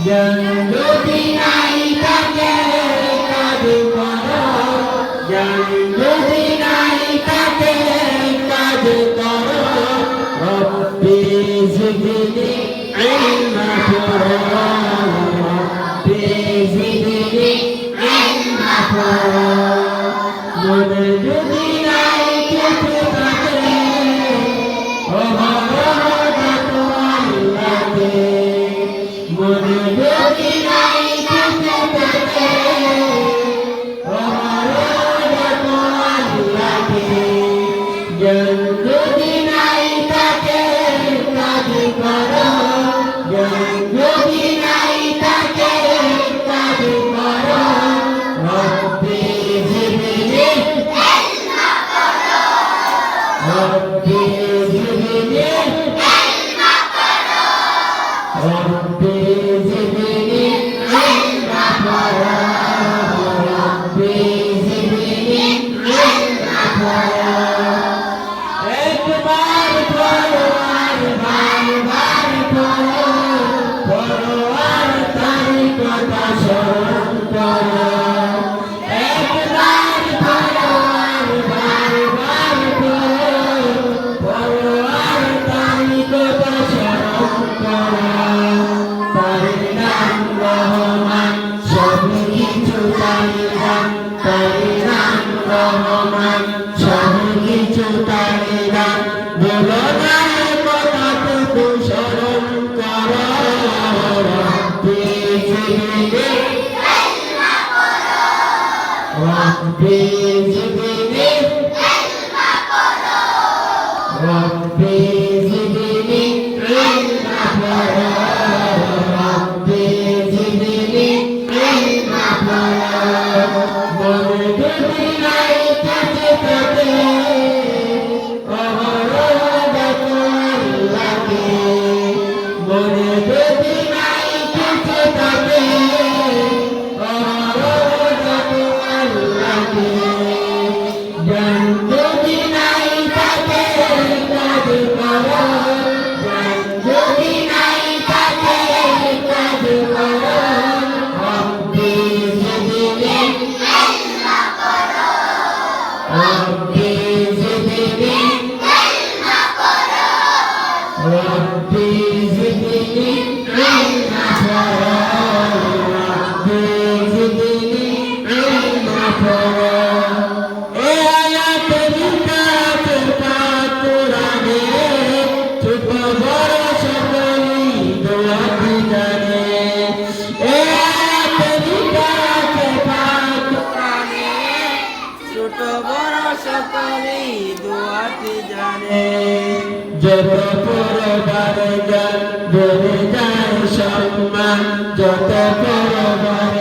জ্ঞান যদি নাই থাকে কাজ করো, জ্ঞান যদি নাই থাকে কাজ করো, রব্বি জিদনি ইলমা পড়ো, রব্বি জিদনি ইলমা পড়ো। মনে যদি নাই কিছু থাকে মনে যদি নাই কিছু থাকে জ্ঞান যদি নাই থাকে কাজ করো, জ্ঞান যদি নাই থাকে কাজ করো, রব্বি জিদনি ইলমা পড়ো, রব্বি জিদনি ইলমা পড়ো, রব্বি জিদনি ইলমা পড়ো, রব্বি জিদনি ইলমা পড়ো। একবার পড়ো আর বারবার পড়ো, পড়ো আর তার কথা স্মরণ করো। একবার পড়ো আর বারবার পড়ো, পড়ো আর তার কথা স্মরণ করো। তার নাম রহমান, সব কিছু তার দান, তার নাম রহমান, সব কিছু তার দান। বলো না কথাটুকু স্মরণ করো, রব্বি জিদনি ইলমা পড়ো, রব্বি জিদনি ইলমা পড়ো, রব্বি জিদনি ইলমা পড়ো, রব্বি জিদনি ইলমা পড়ো। মনে যদি নাই কিছু থাকে মনে যদি নাই কিছু থাকে লাগে, জ্ঞান যদি নাই থাকে কাজ করো, জ্ঞান যদি নাই থাকে কাজ করো, রব্বি জিদনি ইলমা পড়ো, রব্বি জিদনি ইলমা পড়ো, রব্বি জিদনি ইলমা পড়ো, রব্বি জিদনি ইলমা পড়ো। এ আয়াতের কাছে পাক কোরআনে ছোট বড় সকলেই দোয়াটি জানে। এ আয়াতের কাছে পাক কোরআনে ছোট বড় সকলেই দোয়াটি জানে। যত পরবার জ্ঞান বেড়ে যায় সম্মান, যত পরবার